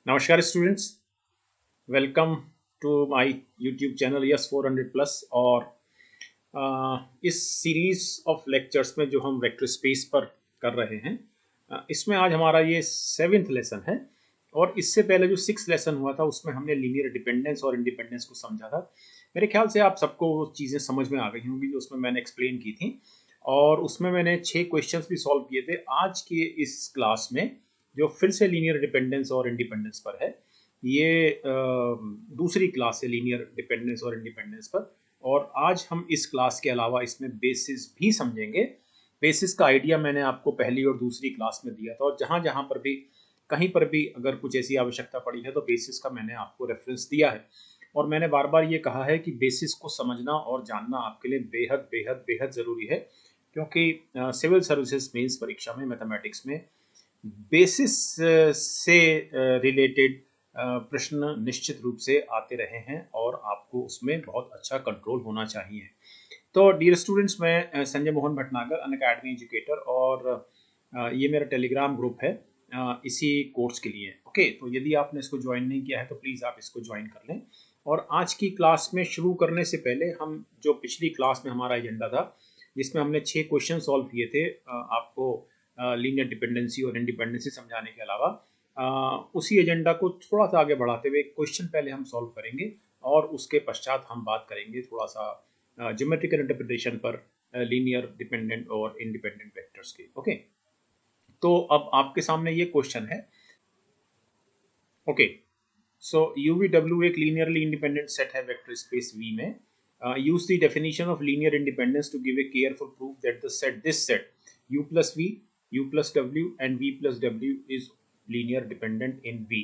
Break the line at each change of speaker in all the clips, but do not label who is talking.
नमस्कार students, welcome to my YouTube channel yes 400 plus. और इस सीरीज ऑफ लेक्चर्स में जो हम वेक्टर स्पेस पर कर रहे हैं, इसमें आज हमारा ये 7th लेसन है। और इससे पहले जो 6th लेसन हुआ था उसमें हमने लीनियर डिपेंडेंस और इंडिपेंडेंस को समझा था। मेरे ख्याल से आप सबको वो चीज़ें समझ में आ गई होंगी जो उसमें मैंने एक्सप्लेन की थी, और उसमें मैंने 6 क्वेश्चंस भी सॉल्व किए थे। आज के इस क्लास में जो फिर से लीनियर डिपेंडेंस और इंडिपेंडेंस पर है, ये दूसरी क्लास है लीनियर डिपेंडेंस और इंडिपेंडेंस पर। और आज हम इस क्लास के अलावा इसमें बेसिस भी समझेंगे। बेसिस का आइडिया मैंने आपको पहली और दूसरी क्लास में दिया था, और जहाँ जहाँ पर भी कहीं पर भी अगर कुछ ऐसी आवश्यकता पड़ी है तो बेसिस का मैंने आपको रेफरेंस दिया है। और मैंने बार बार ये कहा है कि बेसिस को समझना और जानना आपके लिए बेहद बेहद बेहद ज़रूरी है, क्योंकि सिविल सर्विसेज मेंस परीक्षा में मैथमेटिक्स में बेसिस से रिलेटेड प्रश्न निश्चित रूप से आते रहे हैं, और आपको उसमें बहुत अच्छा कंट्रोल होना चाहिए। तो डियर स्टूडेंट्स, मैं संजय मोहन भटनागर, अनअकैडमी एजुकेटर, और ये मेरा टेलीग्राम ग्रुप है इसी कोर्स के लिए। ओके, तो यदि आपने इसको ज्वाइन नहीं किया है तो प्लीज़ आप इसको ज्वाइन कर लें। और आज की क्लास में शुरू करने से पहले हम जो पिछली क्लास में हमारा एजेंडा था, जिसमें हमने 6 क्वेश्चन सॉल्व किए थे आपको लीनियर डिपेंडेंसी और इंडिपेंडेंसी समझाने के अलावा, उसी एजेंडा को थोड़ा सा आगे बढ़ाते हुए एक क्वेश्चन पहले हम सॉल्व करेंगे, और उसके पश्चात हम बात करेंगे थोड़ा सा ज्योमेट्रिकल इंटरप्रिटेशन पर लीनियर डिपेंडेंट और इंडिपेंडेंट वेक्टर्स के। ओके, तो अब आपके सामने ये क्वेश्चन है। ओके, सो UVW एक लीनियरली इंडिपेंडेंट सेट है वेक्टर स्पेस V में। Use the definition of linear independence to give a careful proof that the set this set U plus V, U plus W and V plus W is linear dependent in V।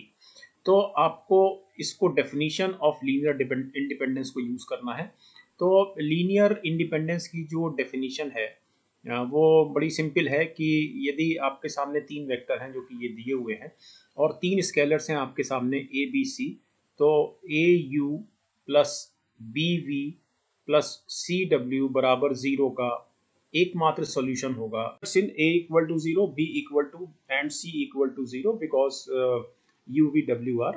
तो आपको इसको definition of linear independence को use करना है। तो linear independence की जो definition है वो बड़ी सिंपल है कि यदि आपके सामने 3 वेक्टर हैं जो कि ये दिए हुए हैं, और 3 स्केलर्स हैं आपके सामने ए बी सी, तो A U plus B V plus C W बराबर 0 का एकमात्र सॉल्यूशन होगा in A equal to 0, B equal to and C equal to 0, because U V W are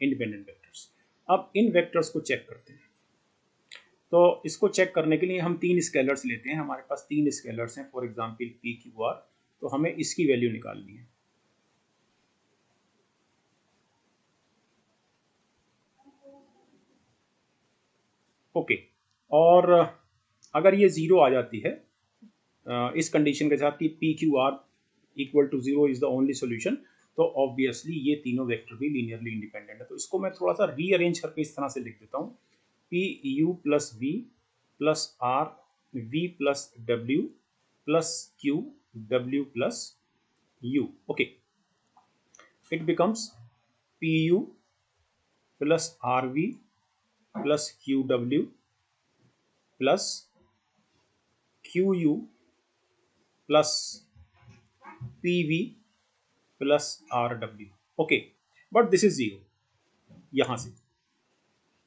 independent vectors. अब इन वेक्टर्स को चेक करते हैं। तो इसको चेक करने के लिए हम 3 स्केलर्स लेते हैं। हमारे पास 3 स्केलर्स हैं, for example P Q are. तो हमें इसकी वैल्यू निकालनी है। ओके, और अगर ये 0 आ जाती है इस कंडीशन के साथ कि P Q R equal to 0 is the only solution, तो ऑब्वियसली ये तीनों वेक्टर भी लीनियरली इंडिपेंडेंट है। तो इसको मैं थोड़ा सा रीअरेंज करके इस तरह से लिख देता हूँ, P U plus V plus R V plus W plus Q W plus U. Okay, it becomes P U plus R V plus Q W plus Q U plus P V plus R W. Okay, but this is 0 यहाँ से,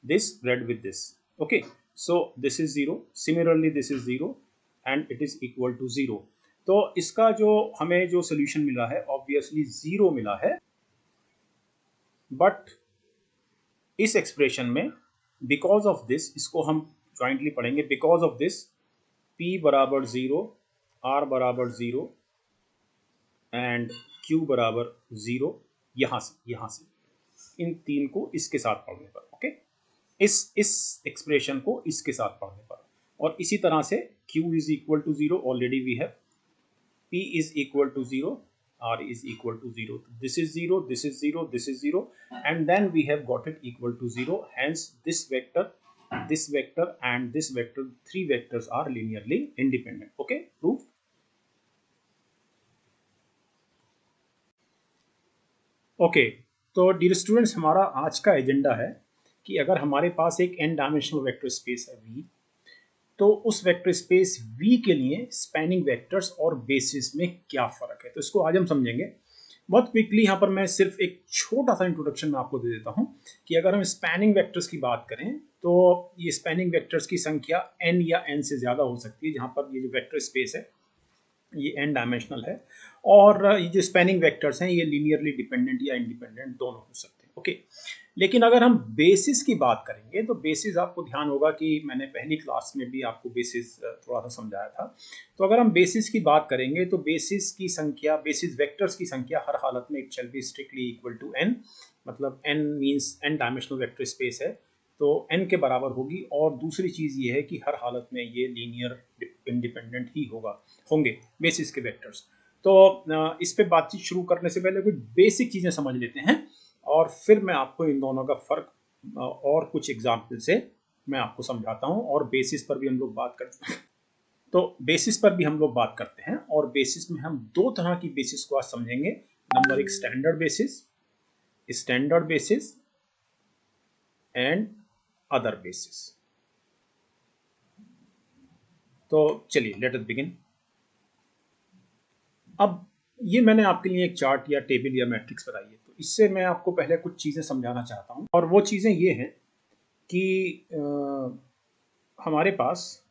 this read with this। okay, so this is 0, similarly this is 0 and it is equal to 0। तो इसका जो हमें जो solution मिला है obviously 0 मिला है, बट इस एक्सप्रेशन में बिकॉज ऑफ दिस, इसको हम जॉइंटली पढ़ेंगे, बिकॉज ऑफ दिस p बराबर 0, r बराबर 0 एंड q बराबर 0, यहाँ से इन तीन को इसके साथ पढ़ने पर, ओके, इस एक्सप्रेशन को इसके साथ पढ़ने पर, और इसी तरह से q is equal to 0 already we have, p is equal to 0, r is equal to 0, this is 0, this is 0, this is 0, and then we have got it equal to 0, hence this vector and this vector, 3 vectors are linearly independent। okay, proof। Okay, तो dear students, हमारा आज का agenda है कि अगर हमारे पास एक n dimensional vector space है V, तो उस वेक्टर स्पेस V के लिए स्पैनिंग वेक्टर्स और बेसिस में क्या फ़र्क है, तो इसको आज हम समझेंगे बहुत क्विकली। यहाँ पर मैं सिर्फ एक छोटा सा इंट्रोडक्शन में आपको दे देता हूँ कि अगर हम स्पैनिंग वेक्टर्स की बात करें तो ये स्पैनिंग वेक्टर्स की संख्या n या n से ज़्यादा हो सकती है। जहाँ पर ये जो वेक्टर स्पेस है ये n डायमेंशनल है, और ये जो स्पैनिंग वेक्टर्स हैं ये लीनियरली डिपेंडेंट या इंडिपेंडेंट दोनों हो सकते हैं। ओके, लेकिन अगर हम बेसिस की बात करेंगे तो बेसिस आपको ध्यान होगा कि मैंने पहली क्लास में भी आपको बेसिस थोड़ा सा समझाया था। तो अगर हम बेसिस की बात करेंगे तो बेसिस की संख्या, बेसिस वेक्टर्स की संख्या हर हालत में it shall be strictly equal to n, मतलब n means n dimensional vector space है तो n के बराबर होगी। और दूसरी चीज़ ये है कि हर हालत में ये लीनियर इंडिपेंडेंट ही होंगे बेसिस के वेक्टर्स। तो इस पे बातचीत शुरू करने से पहले कुछ बेसिक चीज़ें समझ लेते हैं और फिर मैं आपको इन दोनों का फ़र्क और कुछ एग्जाम्पल से मैं आपको समझाता हूँ। और बेसिस पर भी हम लोग बात करते हैं, तो बेसिस पर भी हम लोग बात करते हैं। और बेसिस में हम दो तरह की बेसिस को आज समझेंगे। नंबर एक standard basis and other basis. तो चलिए लेट अस बिगिन। अब ये मैंने आपके लिए एक चार्ट या टेबल या मैट्रिक्स बनाई है, तो इससे मैं आपको पहले कुछ चीज़ें समझाना चाहता हूँ। और वो चीज़ें ये हैं कि हमारे पास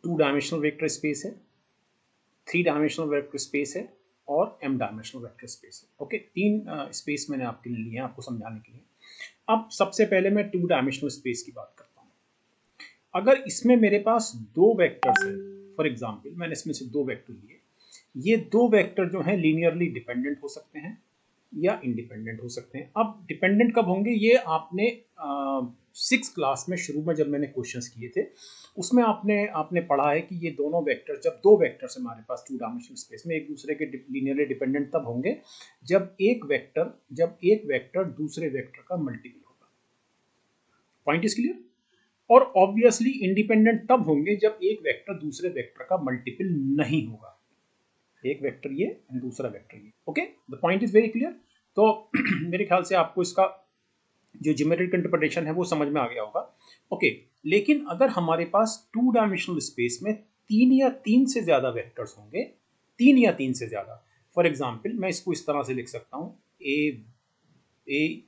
2 डायमेंशनल वेक्टर स्पेस है, 3 डायमेंशनल वेक्टर स्पेस है और m डायमेंशनल वेक्टर स्पेस है। ओके, 3 स्पेस मैंने आपके लिए लिए हैं आपको समझाने के लिए। अब सबसे पहले मैं 2 डायमेंशनल स्पेस की बात करता हूँ। अगर इसमें मेरे पास दो वेक्टर्स है, फॉर एग्जाम्पल मैंने इसमें से दो वेक्टर लिए, ये दो वेक्टर जो हैं लीनियरली डिपेंडेंट हो सकते हैं या इंडिपेंडेंट हो सकते हैं। अब डिपेंडेंट कब होंगे ये आपने 6th क्लास में शुरू में जब मैंने क्वेश्चंस किए थे उसमें आपने पढ़ा है कि ये दोनों वेक्टर, जब दो वेक्टर्स हमारे पास 2 डायमेंशनल स्पेस में एक दूसरे के लीनियरली डिपेंडेंट तब होंगे जब एक वेक्टर दूसरे वेक्टर का मल्टीपल होगा। Point is clear? और ऑब्वियसली इंडिपेंडेंट तब होंगे जब एक वेक्टर दूसरे वेक्टर का मल्टीपल नहीं होगा। एक वेक्टर ये एंड दूसरा वेक्टर ये। Okay, the point is very clear. तो मेरे ख्याल से आपको इसका जो ज्योमेट्रिक इंटरप्रिटेशन है वो समझ में आ गया होगा। ओके, लेकिन अगर हमारे पास 2 डायमेंशनल स्पेस में 3 या 3 से ज्यादा वेक्टर्स होंगे, 3 या 3 से ज्यादा, फॉर एग्जांपल मैं इसको इस तरह से लिख सकता हूँ A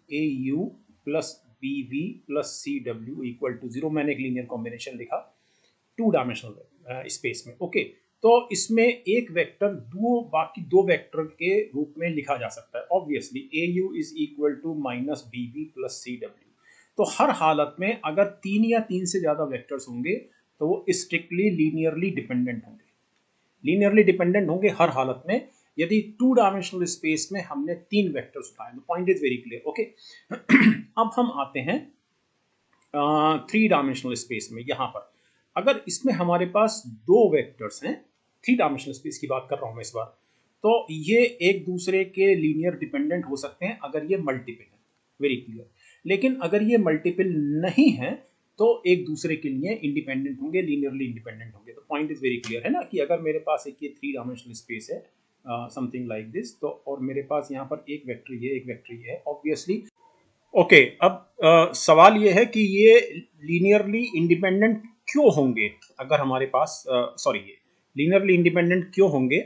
U plus B V plus C W equal to 0। मैंने एक लीनियर कॉम्बिनेशन लिखा 2 डायमेंशनल स्पेस में। ओके, तो इसमें एक वेक्टर बाकी दो वेक्टर के रूप में लिखा जा सकता है। Obviously A U is equal to minus B B plus C W. तो हर हालत में अगर 3 या 3 से ज्यादा वेक्टर्स होंगे तो वो स्ट्रिक्टली लीनियरली डिपेंडेंट होंगे। लीनियरली डिपेंडेंट होंगे हर हालत में यदि 2 डायमेंशनल स्पेस में हमने 3 वेक्टर्स उठाए। The point is very clear. Okay, अब हम आते हैं 3 डायमेंशनल स्पेस में। यहां पर अगर इसमें हमारे पास दो वेक्टर्स हैं, 3 डायमेंशनल स्पेस की बात कर रहा हूं मैं इस बार, तो ये एक दूसरे के लीनियर डिपेंडेंट हो सकते हैं अगर ये मल्टीपल है। Very clear. लेकिन अगर ये मल्टीपल नहीं है तो एक दूसरे के लिए इंडिपेंडेंट होंगे, लीनियरली इंडिपेंडेंट होंगे। तो पॉइंट इज वेरी क्लियर है ना कि अगर मेरे पास एक ये 3 डायमेंशनल स्पेस है समथिंग लाइक दिस, तो और मेरे पास यहाँ पर एक वेक्टर ये है ऑब्वियसली। ओके, अब सवाल ये है कि ये लीनियरली इंडिपेंडेंट क्यों होंगे अगर हमारे पास सॉरी ये लीनियरली इंडिपेंडेंट क्यों होंगे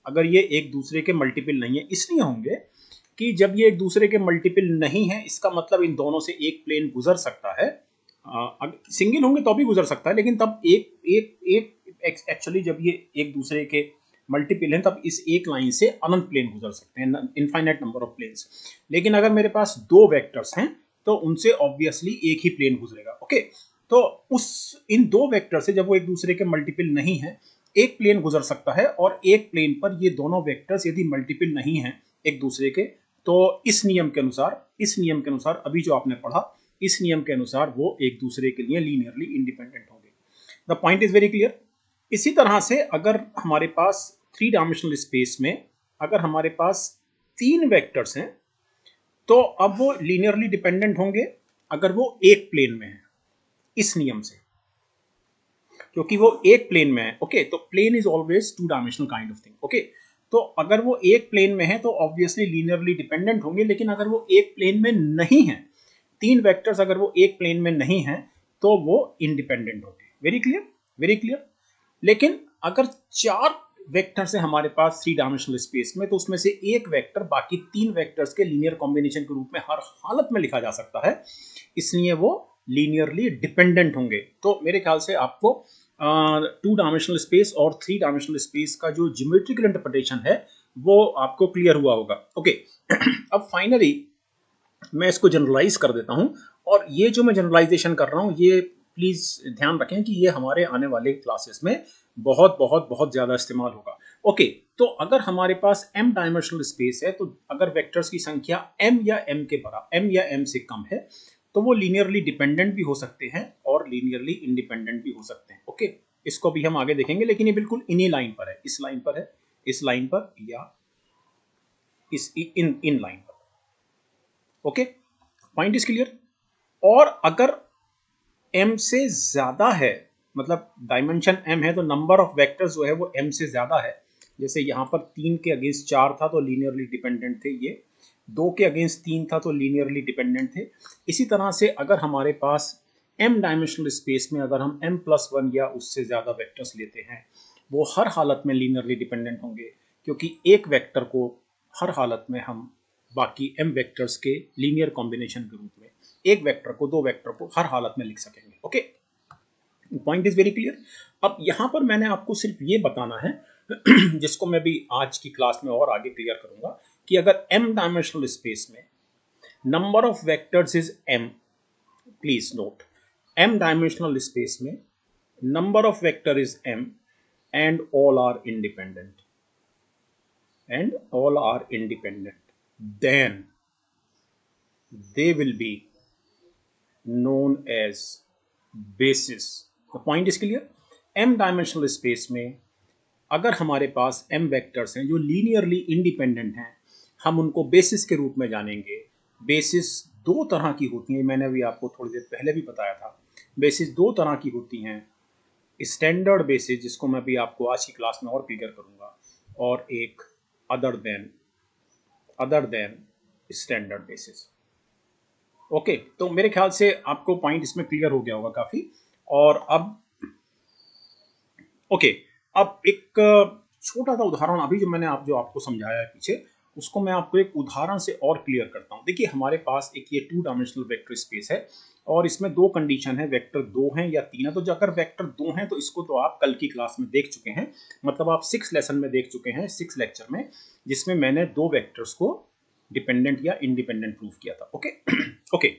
अगर ये एक दूसरे के मल्टीपल नहीं है। इसलिए होंगे कि जब ये एक दूसरे के मल्टीपल नहीं है इसका मतलब इन दोनों से एक प्लेन गुजर सकता है। सिंगल होंगे तो भी गुजर सकता है, लेकिन तब एक एक एक एक्चुअली जब ये एक दूसरे के मल्टीपल हैं तब इस एक लाइन से अनंत प्लेन गुजर सकते हैं, इनफाइनाइट नंबर ऑफ प्लेन्स। लेकिन अगर मेरे पास दो वेक्टर्स हैं तो उनसे ऑब्वियसली एक ही प्लेन गुजरेगा। ओके, तो उस इन दो वेक्टर से जब वो एक दूसरे के मल्टीपल नहीं है एक प्लेन गुजर सकता है, और एक प्लेन पर ये दोनों वेक्टर्स यदि मल्टीपल नहीं है एक दूसरे के तो इस नियम के अनुसार अभी जो आपने पढ़ा इस नियम के अनुसार वो एक दूसरे के लिए लीनियरली इंडिपेंडेंट होंगे। The point is very clear. इसी तरह से अगर हमारे पास 3 डायमेंशनल स्पेस में अगर हमारे पास 3 वेक्टर्स हैं तो अब वो लीनियरली डिपेंडेंट होंगे अगर वो एक प्लेन में है, इस नियम से, क्योंकि वो एक प्लेन में है। ओके, तो plane is always 2 dimensional kind of thing. Okay, तो अगर वो एक प्लेन में है तो ऑब्वियसली लीनियरली डिपेंडेंट होंगे। लेकिन अगर वो एक प्लेन में नहीं है, 3 वेक्टर्स अगर वो एक प्लेन में नहीं है तो वो इंडिपेंडेंट होंगे। Very clear, very clear. लेकिन अगर 4 वेक्टर्स है हमारे पास 3 डायमेंशनल स्पेस में तो उसमें से एक वेक्टर बाकी 3 वेक्टर्स के लीनियर कॉम्बिनेशन के रूप में हर हालत में लिखा जा सकता है, इसलिए वो लीनियरली डिपेंडेंट होंगे। तो मेरे ख्याल से आपको टू डायमेंशनल स्पेस और थ्री डायमेंशनल स्पेस का जो ज्योमेट्रिकल इंटरप्रिटेशन है वो आपको क्लियर हुआ होगा। ओके अब फाइनली मैं इसको जनरलाइज कर देता हूं, और ये जो मैं जनरलाइजेशन कर रहा हूं ये प्लीज ध्यान रखें कि ये हमारे आने वाले क्लासेस में बहुत बहुत बहुत ज़्यादा इस्तेमाल होगा। ओके तो अगर हमारे पास m डायमेंशनल स्पेस है, तो अगर वेक्टर्स की संख्या m या m के बराबर m या m से कम है तो वो लीनियरली डिपेंडेंट भी हो सकते हैं और लीनियरली इंडिपेंडेंट भी हो सकते हैं। ओके इसको भी हम आगे देखेंगे, लेकिन ये बिल्कुल इन्हीं लाइन पर है, इस लाइन पर है, इस लाइन पर या इस इन लाइन पर। Okay point is clear. और अगर m से ज्यादा है, मतलब डायमेंशन m है, तो नंबर ऑफ वेक्टर्स जो है वो m से ज्यादा है। जैसे यहाँ पर 3 के अगेंस्ट 4 था तो लीनियरली डिपेंडेंट थे, ये 2 के अगेंस्ट 3 था तो लीनियरली डिपेंडेंट थे। इसी तरह से अगर हमारे पास m डायमेंशनल स्पेस में अगर हम m+1 या उससे ज़्यादा वेक्टर्स लेते हैं, वो हर हालत में लीनियरली डिपेंडेंट होंगे, क्योंकि एक वेक्टर को हर हालत में हम बाकी m वेक्टर्स के लीनियर कॉम्बिनेशन के रूप में एक वेक्टर को, दो वेक्टर को हर हालत में लिख सकेंगे। Okay point is very clear. अब यहां पर मैंने आपको सिर्फ ये बताना है जिसको मैं भी आज की क्लास में और आगे क्लियर करूंगा, कि अगर m डायमेंशनल स्पेस में number of vectors is m, please note m dimensional space में number of vector is m and all are independent then they will be known as basis। the point is clear। m dimensional space में अगर हमारे पास m vectors हैं जो linearly independent हैं, हम उनको basis के रूप में जानेंगे। बेसिस दो तरह की होती हैं, मैंने भी आपको थोड़ी देर पहले भी बताया था। बेसिस दो तरह की होती हैं, स्टैंडर्ड बेसिस जिसको मैं भी आपको आज की क्लास में और क्लियर करूंगा, और एक other than standard basis. Okay तो मेरे ख्याल से आपको पॉइंट इसमें क्लियर हो गया होगा काफी। और अब ओके अब एक छोटा सा उदाहरण अभी जो मैंने आपको समझाया है पीछे, उसको मैं आपको एक उदाहरण से और क्लियर करता हूँ। देखिए हमारे पास एक ये टू डायमेंशनल वेक्टर स्पेस है और इसमें दो कंडीशन है, वेक्टर दो हैं या तीन है। तो अगर वेक्टर दो हैं तो इसको तो आप कल की क्लास में देख चुके हैं, मतलब आप 6 लेसन में देख चुके हैं, 6 लेक्चर में, जिसमें मैंने दो वेक्टर्स को डिपेंडेंट या इंडिपेंडेंट प्रूव किया था। ओके ओके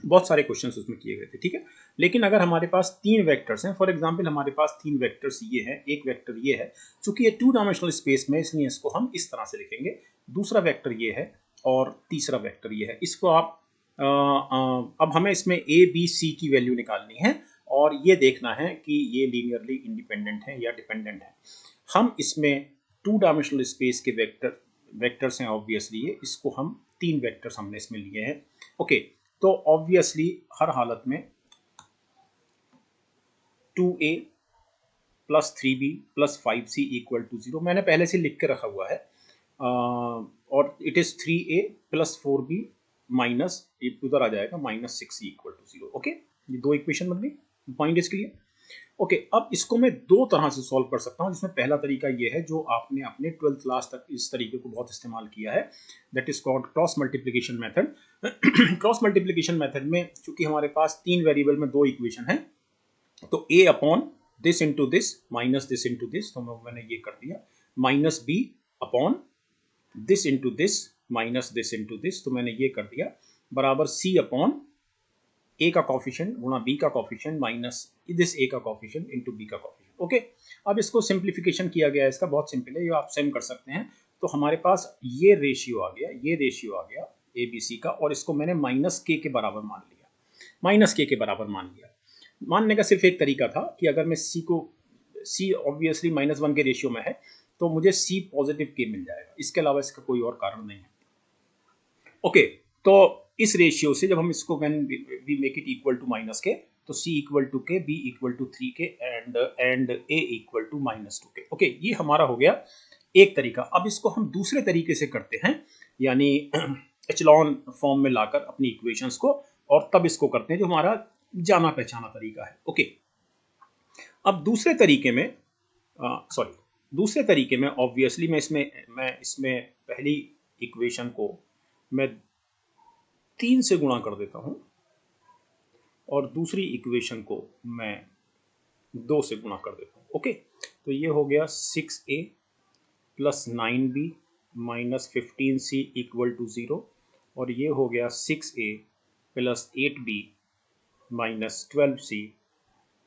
बहुत सारे क्वेश्चंस उसमें किए गए थे, ठीक है। लेकिन अगर हमारे पास तीन वेक्टर्स हैं, फॉर एग्जांपल हमारे पास तीन वेक्टर्स ये हैं, एक वेक्टर ये है, चूंकि ये टू डायमेंशनल स्पेस में, इसलिए इसको हम इस तरह से लिखेंगे। दूसरा वेक्टर ये है और तीसरा वेक्टर ये है। इसको आप अब हमें इसमें ए बी सी की वैल्यू निकालनी है और ये देखना है कि ये लीनियरली इंडिपेंडेंट है या डिपेंडेंट है। हम इसमें टू डायमेंशनल स्पेस के वेक्टर्स हैं ऑब्वियसली, ये इसको हम तीन वेक्टर्स हमने इसमें लिए हैं। ओके तो ऑब्वियसली हर हालत में 2a plus 3b plus 5c equal to 0 मैंने पहले से लिख के रखा हुआ है, और it is 3a plus 4b minus उधर आ जाएगा -6c इक्वल टू 0। ओके ये दो इक्वेशन बन गई, पॉइंट इज क्लियर। ओके अब इसको मैं दो तरह से सॉल्व कर सकता हूँ, जिसमें पहला तरीका ये है जो आपने अपने 12th क्लास तक इस तरीके को बहुत इस्तेमाल किया है, that is called cross multiplication method. Cross multiplication method में चूंकि हमारे पास तीन वेरिएबल में दो इक्वेशन है, तो a upon this into this minus this into this, तो मैंने ये कर दिया, minus b upon this into this minus this into this, तो मैंने ये कर दिया, बराबर c अपॉन ए का कॉफिशिएंट गुणा बी का कॉफिशिएंट माइनस दिस ए का कॉफिशिएंट इनटू बी का कॉफिशिएंट। ओके अब इसको सिंप्लीफिकेशन किया गया है, इसका बहुत सिंपल है, ये आप सेम कर सकते हैं। तो हमारे पास ये रेशियो आ गया, ये रेशियो आ गया ए बी सी का, और इसको मैंने माइनस के बराबर मान लिया, माइनस के बराबर मान लिया। मानने का सिर्फ एक तरीका था कि अगर मैं सी ऑब्वियसली -1 के रेशियो में है तो मुझे सी पॉजिटिव के मिल जाएगा, इसके अलावा इसका कोई और कारण नहीं है। ओके तो इस रेशियो से जब हम इसको when we make it equal to minus K, तो c equal to K, b equal to 3 K and a equal to -2 के। ओके ये हमारा हो गया एक तरीका। अब इसको हम दूसरे तरीके से करते हैं, यानी एचलॉन फॉर्म में लाकर अपनी इक्वेशंस को, और तब इसको करते हैं जो हमारा जाना पहचाना तरीका है। ओके अब दूसरे तरीके में ऑब्वियसली मैं इसमें पहली इक्वेशन को मैं 3 से गुणा कर देता हूं और दूसरी इक्वेशन को मैं 2 से गुणा कर देता हूँ। ओके, तो ये हो गया 6a plus 9b minus 15c equal to 0, और ये हो गया 6a plus 8b minus 12c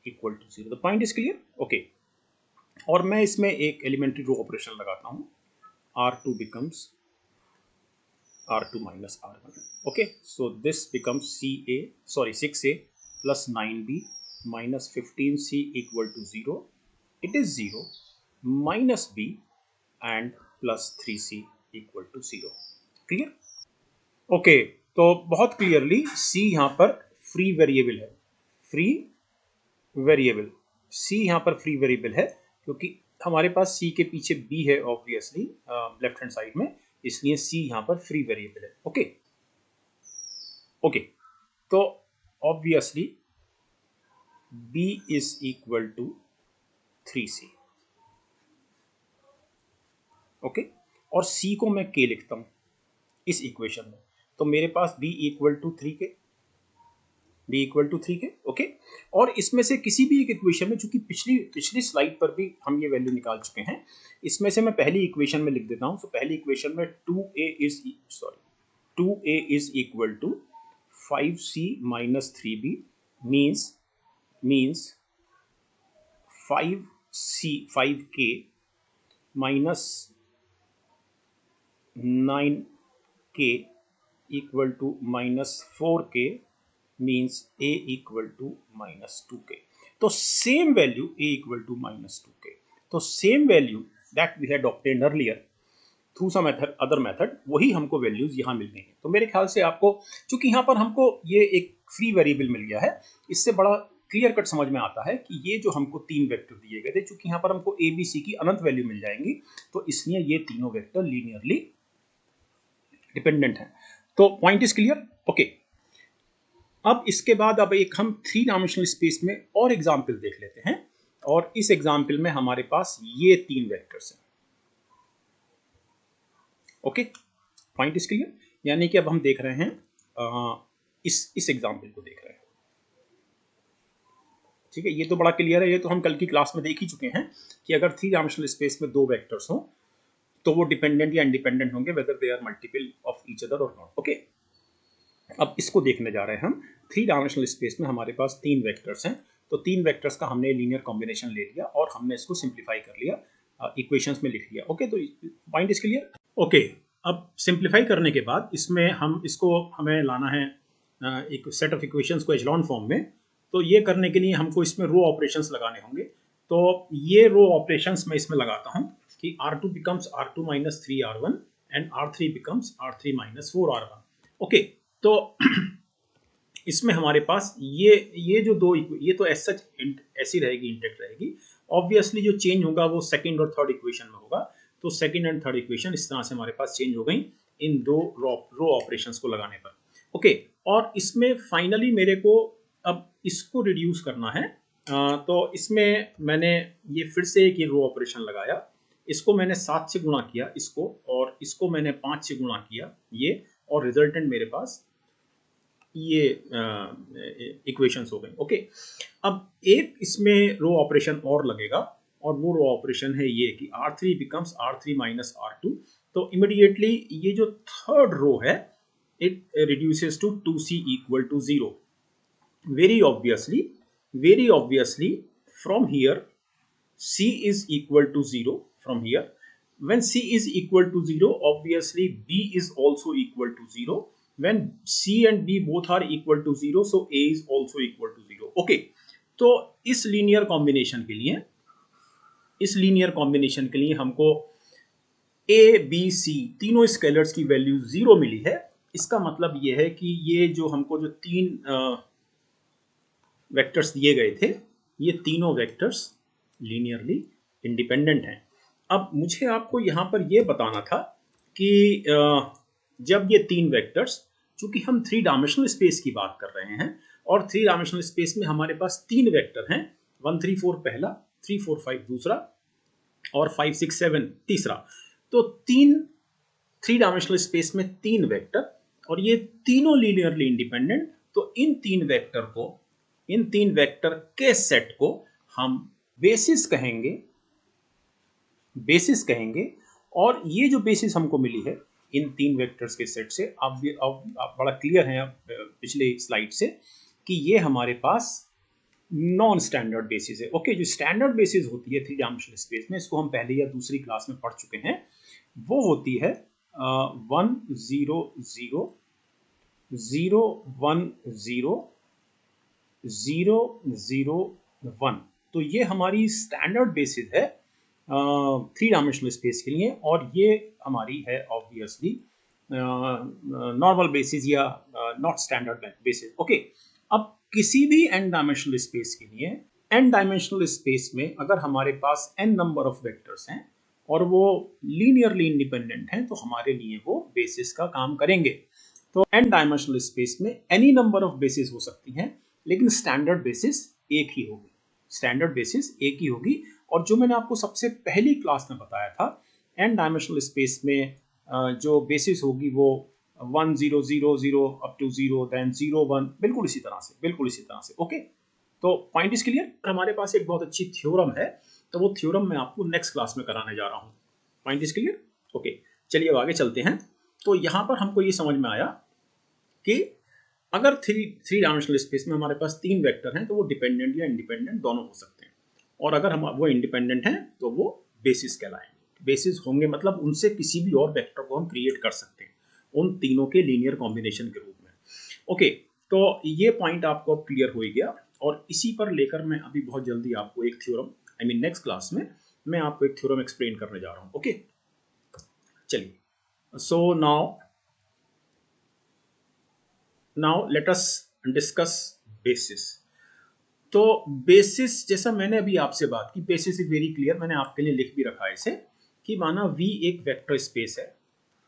equal to 0। The point is clear? Okay, और मैं इसमें एक एलिमेंट्री रो ऑपरेशन लगाता हूँ, R2 becomes R2 minus R1. Okay, so this becomes 6a plus 9b minus 15c equal to 0. It is 0 minus b and plus 3c equal to 0. Clear? Okay, तो बहुत clearly c यहाँ पर free variable है। Free variable, c यहाँ पर free variable है क्योंकि हमारे पास c के पीछे b है ऑब्वियसली लेफ्ट हैंड साइड में, इसलिए c यहाँ पर फ्री वेरिएबल है। ओके ओके, तो obviously b is equal to 3c। Okay, और c को मैं k लिखता हूँ इस इक्वेशन में, तो मेरे पास b equal to 3k, b equal to 3k। Okay, और इसमें से किसी भी एक इक्वेशन में, चूंकि पिछली स्लाइड पर भी हम ये वैल्यू निकाल चुके हैं, इसमें से मैं पहली इक्वेशन में लिख देता हूँ। तो पहली इक्वेशन में 2a is equal to 5c minus 3b means 5k minus 9k equal to minus 4k means a equal to minus 2k. तो same value a equal to minus 2k. तो same value that we had obtained earlier through some other method, वही हमको values यहाँ मिल गई हैं। तो मेरे ख्याल से आपको, चूंकि यहाँ पर हमको ये एक फ्री वेरिएबल मिल गया है, इससे बड़ा क्लियर कट समझ में आता है कि ये जो हमको 3 वेक्टर दिए गए थे, चूंकि यहाँ पर हमको ए बी सी की अनंत वैल्यू मिल जाएंगी, तो इसलिए ये तीनों वेक्टर लीनियरली डिपेंडेंट हैं। तो पॉइंट इज क्लियर? ओके, अब इसके बाद अब एक हम 3 डायमेंशनल स्पेस में और एग्जाम्पल देख लेते हैं, और इस एग्जाम्पल में हमारे पास ये 3 वेक्टर्स हैं। Okay, point is clear? यानी कि अब हम देख रहे हैं इस एग्जाम्पल को देख रहे हैं। ठीक है, ये तो बड़ा क्लियर है, ये तो हम कल की क्लास में देख ही चुके हैं कि अगर 3 डायमेंशनल स्पेस में 2 वेक्टर्स हों तो वो डिपेंडेंट या इंडिपेंडेंट होंगे, whether they are multiple of each other और नॉट। ओके, अब इसको देखने जा रहे हैं हम। 3 डायमेंशनल स्पेस में हमारे पास 3 वेक्टर्स हैं, तो 3 वेक्टर्स का हमने लीनियर कॉम्बिनेशन ले लिया और हमने इसको सिंप्लीफाई कर लिया, इक्वेशंस में लिख लिया। ओके, तो पॉइंट इज क्लियर? ओके, अब सिंप्लीफाई करने के बाद इसमें हमें लाना है एक सेट ऑफ इक्वेशंस को एचलॉन फॉर्म में। तो ये करने के लिए हमको इसमें रो ऑपरेशंस लगाने होंगे। तो ये रो ऑपरेशंस मैं इसमें लगाता हूँ कि R2 becomes R2 minus 3R1 and R3 becomes R3 minus 4R1। Okay, तो इसमें हमारे पास ये जो दो, ये तो एज सच ऐसी रहेगी, इंटेक्ट रहेगी। ऑब्वियसली जो चेंज होगा वो सेकंड और थर्ड इक्वेशन में होगा। तो सेकंड एंड थर्ड इक्वेशन इस तरह से हमारे पास चेंज हो गई इन दो रो ऑपरेशंस को लगाने पर। ओके, और इसमें फाइनली मेरे को अब इसको रिड्यूस करना है। तो इसमें मैंने ये फिर से एक रो ऑपरेशन लगाया, इसको मैंने 7 से गुणा किया इसको, और इसको मैंने 5 से गुणा किया ये, और रिजल्टेंट मेरे पास ये इक्वेशंस हो गई। ओके, अब एक इसमें रो ऑपरेशन और लगेगा, और वो रो ऑपरेशन है ये कि R3 becomes R3 minus R2। तो इमीडिएटली ये जो थर्ड रो है it reduces to 2c equal to 0। very obviously from here c is equal to 0 from here। when c is equal to 0, obviously b is also equal to 0। when c and b both are equal to 0, so a is also equal to 0। okay, तो इस linear combination के लिए हमको ए B सी तीनों scalars की value 0 मिली है। इसका मतलब ये है कि ये जो हमको जो 3 वेक्टर्स दिए गए थे, ये तीनों वेक्टर्स लीनियरली इंडिपेंडेंट हैं। अब मुझे आपको यहाँ पर ये बताना था कि जब ये 3 वेक्टर्स, चूंकि हम 3 डायमेंशनल स्पेस की बात कर रहे हैं, और 3 डायमेंशनल स्पेस में हमारे पास 3 वेक्टर हैं, 1 3 4 पहला, 3 4 5 दूसरा, और 5 6 7 तीसरा। तो 3 डायमेंशनल स्पेस में 3 वेक्टर, और ये तीनों लीनियरली इंडिपेंडेंट। तो इन तीन वेक्टर के सेट को हम बेसिस कहेंगे और ये जो बेसिस हमको मिली है इन तीन वेक्टर्स के सेट से, अब बड़ा क्लियर है पिछले स्लाइड से कि ये हमारे पास नॉन स्टैंडर्ड बेसिस है। ओके, जो स्टैंडर्ड बेसिस होती है थ्री डायमेंशनल स्पेस में, इसको हम पहले या दूसरी क्लास में पढ़ चुके हैं, वो होती है 1 0 0 0 1 0 0 0 1। तो ये हमारी स्टैंडर्ड बेसिस है थ्री डायमेंशनल स्पेस के लिए, और ये हमारी है ऑब्वियसली नॉर्मल बेसिस या नॉट स्टैंडर्ड बेसिस। ओके, अब किसी भी एन डायमेंशनल स्पेस के लिए, एन डायमेंशनल स्पेस में अगर हमारे पास एन नंबर ऑफ वेक्टर्स हैं और वो लीनियरली इंडिपेंडेंट हैं, तो हमारे लिए वो बेसिस का काम करेंगे। तो एन डायमेंशनल स्पेस में एनी नंबर ऑफ बेसिस हो सकती हैं, लेकिन स्टैंडर्ड बेसिस एक ही होगी। स्टैंडर्ड बेसिस एक ही होगी। और जो मैंने आपको सबसे पहली क्लास में बताया था, एन डायमेंशनल स्पेस में जो बेसिस होगी वो 1 0 0 0 अप टू 0 देन 0 1, बिल्कुल इसी तरह से। ओके, तो पॉइंट इज क्लियर। हमारे पास एक बहुत अच्छी थ्योरम है, तो वो थ्योरम मैं आपको नेक्स्ट क्लास में कराने जा रहा हूँ। Point is clear. ओके, चलिए अब आगे चलते हैं। तो यहाँ पर हमको ये समझ में आया कि अगर थ्री डायमेंशनल स्पेस में हमारे पास तीन वेक्टर हैं, तो वो डिपेंडेंट या इंडिपेंडेंट दोनों हो सकते हैं, और अगर हम वो इंडिपेंडेंट हैं तो वो बेसिस कहलाएंगे। बेसिस होंगे मतलब उनसे किसी भी और वेक्टर को हम क्रिएट कर सकते हैं उन तीनों के लीनियर कॉम्बिनेशन के रूप में। ओके, तो ये पॉइंट आपको क्लियर हो गया, और इसी पर लेकर मैं अभी बहुत जल्दी आपको एक theorem, I mean next class में मैं आपको एक थ्योरम एक्सप्लेन करने जा रहा हूँ। ओके, चलिए, so now let us discuss basis. तो बेसिस, जैसा मैंने अभी आपसे बात की, बेसिस इज वेरी क्लियर, मैंने आपके लिए लिख भी रखा है इसे, कि माना V एक वेक्टर स्पेस है,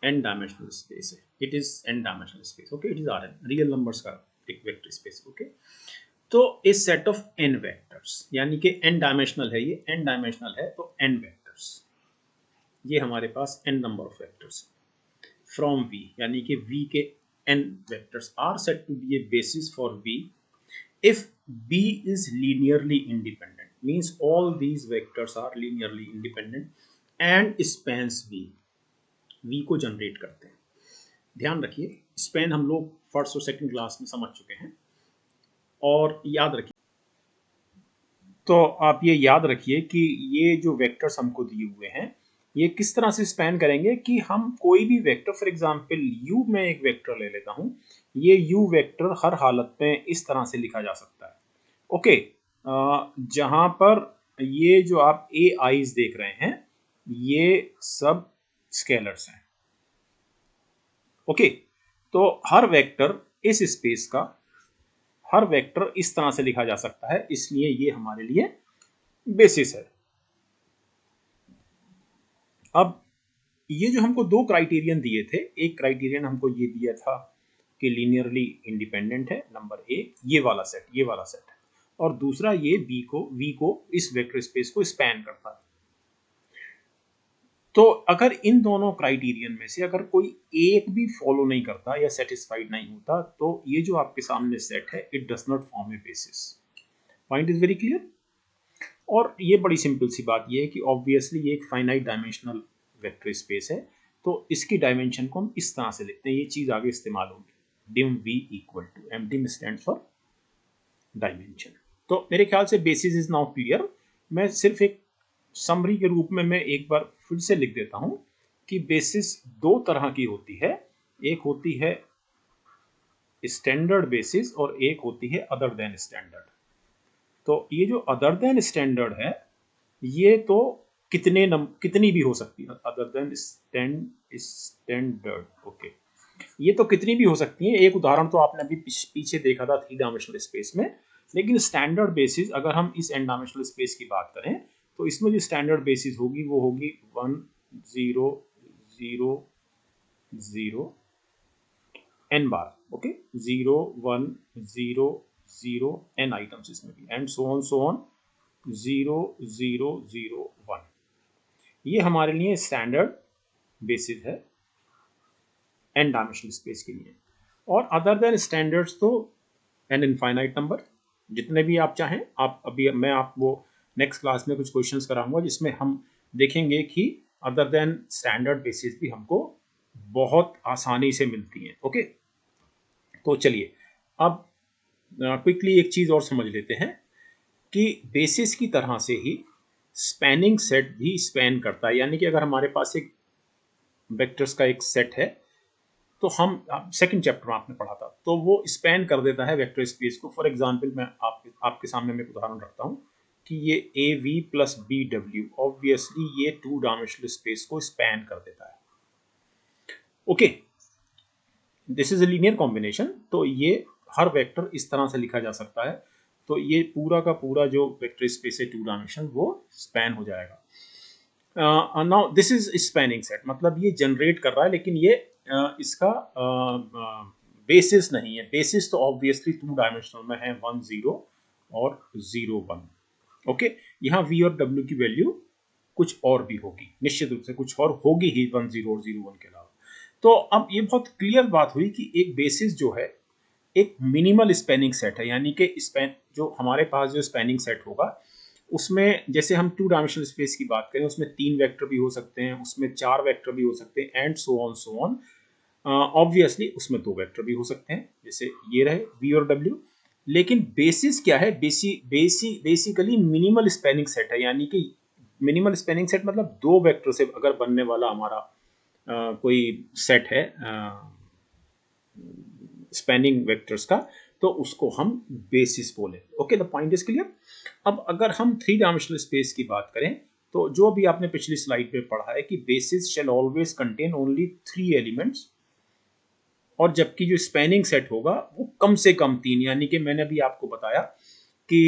एन डायमेंशनल स्पेस है, it is N dimensional space. Okay, it is R N, real numbers का एक वेक्टर स्पेस। ओके, तो a set of N vectors, यानी कि एन डायमेंशनल है, ये एन डायमेंशनल है, तो एन वेक्टर्स, ये हमारे पास N number of vectors from V, यानी कि V के N vectors are set to be a basis for V if B is linearly independent, means all these vectors are linearly independent and spans V को generate करते हैं। ध्यान रखिए, span हम लोग फर्स्ट और सेकंड क्लास में समझ चुके हैं, और याद रखिए, तो आप ये याद रखिए कि ये जो वेक्टर्स हमको दिए हुए हैं, ये किस तरह से स्पैन करेंगे कि हम कोई भी वेक्टर, फॉर एग्जांपल U में एक वेक्टर ले लेता हूँ, ये U वेक्टर हर हालत में इस तरह से लिखा जा सकता है। ओके, जहां पर ये जो आप ए आईज देख रहे हैं, ये सब स्केलर्स हैं। ओके, तो हर वेक्टर इस स्पेस का, हर वेक्टर इस तरह से लिखा जा सकता है, इसलिए ये हमारे लिए बेसिस है। अब ये जो हमको दो क्राइटेरियन दिए थे, एक क्राइटेरियन हमको ये दिया था कि लीनियरली इंडिपेंडेंट है, नंबर एक, ये वाला सेट है, और दूसरा ये V को इस वेक्टर स्पेस को स्पैन करता है। तो अगर इन दोनों क्राइटेरियन में से अगर कोई एक भी फॉलो नहीं करता या सेटिस्फाइड नहीं होता, तो ये जो आपके सामने सेट है, it does not form A basis. Point is very clear. और ये बड़ी सिंपल सी बात ये है कि ऑब्वियसली ये एक फाइनाइट डायमेंशनल वेक्टर स्पेस है, तो इसकी डायमेंशन को हम इस तरह से लिखते हैं, ये चीज आगे इस्तेमाल होगी, dim V equal to M, dim stand for dimension. तो मेरे ख्याल से बेसिस इज नाउ क्लियर। मैं सिर्फ एक समरी के रूप में मैं एक बार फिर से लिख देता हूं कि बेसिस दो तरह की होती है, एक होती है स्टैंडर्ड बेसिस और एक होती है अदर देन स्टैंडर्ड। तो ये जो अदर देन स्टैंडर्ड है, ये तो कितनी भी हो सकती है, अदर देन स्टैंडर्ड। ओके, ये तो कितनी भी हो सकती है। एक उदाहरण तो आपने अभी पीछे देखा था थ्री डायमेंशनल स्पेस में, लेकिन स्टैंडर्ड बेसिस अगर हम इस एन डायमेंशनल स्पेस की बात करें, तो इसमें जो स्टैंडर्ड बेसिस होगी वो होगी 1 0 0 0 n बार। ओके, 0 1 0 0 n आइटम्स इसमें भी, एंड सो ऑन 0 0 0 1। ये हमारे लिए स्टैंडर्ड बेसिस है एन डायमेंशनल स्पेस के लिए। और अदर देन स्टैंडर्ड्स तो एन इनफाइनाइट नंबर, जितने भी आप चाहें। आप अभी मैं आपको नेक्स्ट क्लास में कुछ क्वेश्चंस कराऊंगा जिसमें हम देखेंगे कि अदर देन स्टैंडर्ड बेसिस भी हमको बहुत आसानी से मिलती हैं। ओके, तो चलिए अब क्विकली एक चीज़ और समझ लेते हैं कि बेसिस की तरह से ही स्पैनिंग सेट भी स्पैन करता है। यानी कि अगर हमारे पास एक वेक्टर्स का एक सेट है तो हम सेकंड चैप्टर में आपने पढ़ा था, तो वो स्पैन कर देता है वेक्टर स्पेस को। फॉर एग्जांपल मैं आपके सामने मैं एक उदाहरण रखता हूँ कि ये A V plus B W, obviously ये टू डायमेंशनल स्पेस को स्पैन कर देता है। Okay, this is a linear combination, तो ये हर वेक्टर इस तरह से लिखा जा सकता है। तो ये पूरा का पूरा जो वेक्टर स्पेस है टू डायमेंशन वो स्पैन हो जाएगा। Now this is spanning set, मतलब ये जनरेट कर रहा है, लेकिन ये इसका बेसिस नहीं है। बेसिस तो ऑब्वियसली टू डायमेंशनल में है 1 0 और 0 1। ओके, यहाँ v और w की वैल्यू कुछ और भी होगी, निश्चित रूप से कुछ और होगी ही 1 0 और 0 1 के अलावा। तो अब ये बहुत क्लियर बात हुई कि एक बेसिस जो है एक मिनिमल स्पैनिंग सेट है। यानी कि स्पैन जो हमारे पास जो स्पैनिंग सेट होगा उसमें, जैसे हम टू डायमेंशनल स्पेस की बात करें, उसमें 3 वेक्टर भी हो सकते हैं, उसमें 4 वेक्टर भी हो सकते हैं, एंड सो ऑन। ऑब्वियसली उसमें 2 वेक्टर भी हो सकते हैं, जैसे ये रहे v और w। लेकिन बेसिस क्या है? बेसिकली मिनिमल स्पैनिंग सेट है। यानी कि मिनिमल स्पैनिंग सेट मतलब 2 वेक्टर से अगर बनने वाला हमारा कोई सेट है स्पैनिंग वेक्टर्स का, तो उसको हम बेसिस बोले। Okay, the point is clear. अब अगर हम थ्री डायमेंशनल स्पेस की बात करें, तो जो भी आपने पिछली स्लाइड पे पढ़ा है कि basis shall always contain only 3 elements, और जबकि जो स्पैनिंग सेट होगा वो कम से कम 3। यानी कि मैंने अभी आपको बताया कि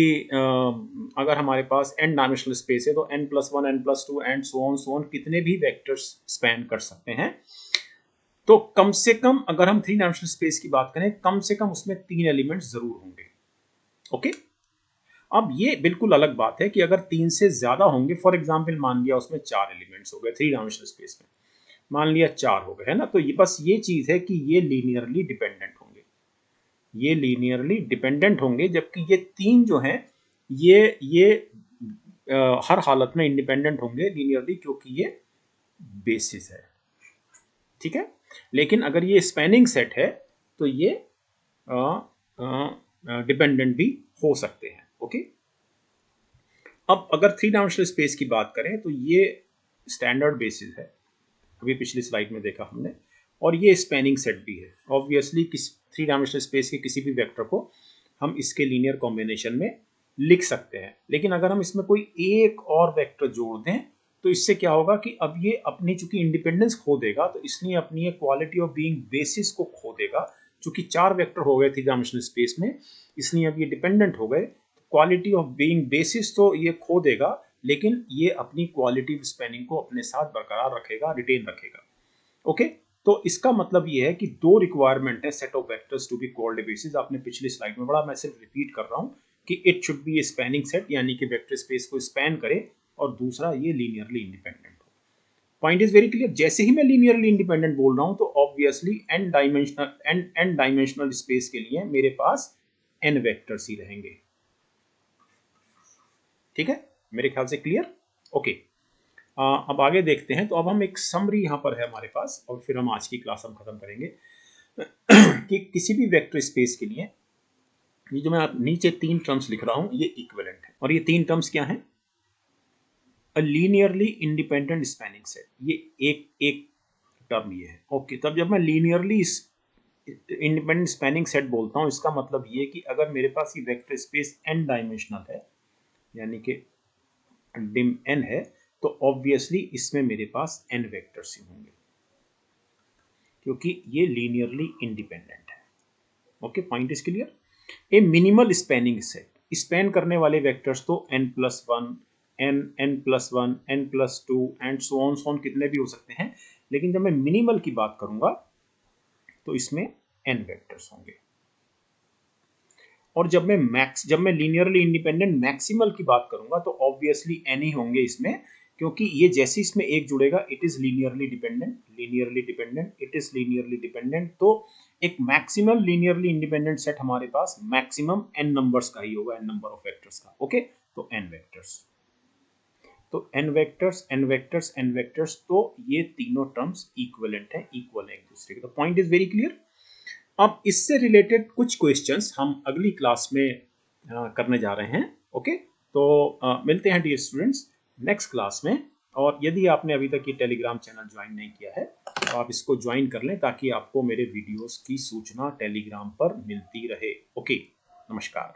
अगर हमारे पास n डायमेंशनल स्पेस है तो n+1 n+2 and so on कितने भी वेक्टर्स स्पैन कर सकते हैं। तो कम से कम अगर हम थ्री डायमेंशनल स्पेस की बात करें, कम से कम उसमें 3 एलिमेंट्स जरूर होंगे। ओके, अब ये बिल्कुल अलग बात है कि अगर 3 से ज्यादा होंगे, फॉर एग्जाम्पल मान लिया उसमें 4 एलिमेंट्स हो गए थ्री डायमेंशनल स्पेस में, मान लिया 4 हो गए, है ना, तो ये बस ये चीज है कि ये लीनियरली डिपेंडेंट होंगे, ये लीनियरली डिपेंडेंट होंगे, जबकि ये 3 जो हैं ये हर हालत में इंडिपेंडेंट होंगे लीनियरली, क्योंकि ये बेसिस है। ठीक है, लेकिन अगर ये स्पैनिंग सेट है तो ये डिपेंडेंट भी हो सकते हैं। ओके, अब अगर थ्री डायमेंशनल स्पेस की बात करें तो ये स्टैंडर्ड बेसिस है, अभी पिछली स्लाइड में देखा हमने, और ये स्पैनिंग सेट भी है। ऑब्वियसली किस थ्री डायमेंशनल स्पेस के किसी भी वेक्टर को हम इसके लीनियर कॉम्बिनेशन में लिख सकते हैं, लेकिन अगर हम इसमें कोई एक और वेक्टर जोड़ दें तो इससे क्या होगा कि अब ये अपनी चूंकि इंडिपेंडेंस खो देगा, तो इसलिए अपनी क्वालिटी ऑफ बीइंग बेसिस को खो देगा। चूंकि 4 वेक्टर हो गए थ्री डायमेंशनल स्पेस में, इसलिए अब ये डिपेंडेंट हो गए, क्वालिटी ऑफ बीइंग बेसिस तो ये खो देगा, लेकिन ये अपनी क्वालिटी स्पैनिंग को अपने साथ बरकरार रखेगा, रिटेन रखेगा। ओके, तो इसका मतलब ये है कि 2 रिक्वायरमेंट है set of vectors to be called basis. आपने पिछली स्लाइड में पढ़ा, मैं सिर्फ रिपीट कर रहा हूं कि it should be A spanning set, यानी कि वेक्टर स्पेस को स्पैन करे, और दूसरा ये लीनियरली इंडिपेंडेंट हो। Point is very clear. जैसे ही मैं लीनियरली इंडिपेंडेंट बोल रहा हूं तो ऑब्वियसली एन डायमेंशनल स्पेस के लिए मेरे पास एन वेक्टर्स ही रहेंगे। ठीक है, मेरे ख्याल से क्लियर। ओके, अब आगे देखते हैं। तो अब हम एक समरी यहाँ पर है हमारे पास, और फिर हम आज की क्लास हम खत्म करेंगे कि किसी भी वेक्टर स्पेस के लिए ये जो मैं नीचे 3 टर्म्स लिख रहा हूँ ये इक्विवेलेंट है, और ये 3 टर्म्स क्या हैं? अ लीनियरली इंडिपेंडेंट स्पैनिंग सेट, ये एक एक टर्म ये है। ओके, तब जब मैं लीनियरली इंडिपेंडेंट स्पैनिंग सेट बोलता हूँ, इसका मतलब ये कि अगर मेरे पास ये वेक्टर स्पेस n डायमेंशनल है, यानी कि डिम n है, तो ऑब्वियसली इसमें मेरे पास n वेक्टर्स ही होंगे, क्योंकि ये लीनियरली इंडिपेंडेंट है। Okay, point is clear. A minimal spanning set, span करने वाले वेक्टर्स तो n+1 n+1 n+2 and so on कितने भी हो सकते हैं, लेकिन जब मैं मिनिमल की बात करूंगा तो इसमें n वेक्टर्स होंगे। और जब मैं लीनियरली इंडिपेंडेंट मैक्सिमल की बात करूंगा तो ऑब्वियसली n ही होंगे इसमें, क्योंकि ये जैसे इसमें एक जुड़ेगा it is linearly dependent, linearly dependent, it is linearly dependent. तो एक मैक्सिमम लीनियरली इंडिपेंडेंट सेट हमारे पास मैक्सिमम n नंबर्स का ही होगा, n नंबर ऑफ वेक्टर्स का। ओके, तो n वेक्टर्स। तो n वेक्टर्स n वेक्टर्स, तो ये तीनों टर्म्स इक्विवेलेंट है, इक्वल है एक दूसरे के। तो पॉइंट इज वेरी क्लियर। अब इससे रिलेटेड कुछ क्वेश्चंस हम अगली क्लास में करने जा रहे हैं। ओके, तो मिलते हैं डियर स्टूडेंट्स नेक्स्ट क्लास में। और यदि आपने अभी तक ये टेलीग्राम चैनल ज्वाइन नहीं किया है तो आप इसको ज्वाइन कर लें, ताकि आपको मेरे वीडियोस की सूचना टेलीग्राम पर मिलती रहे। ओके, नमस्कार।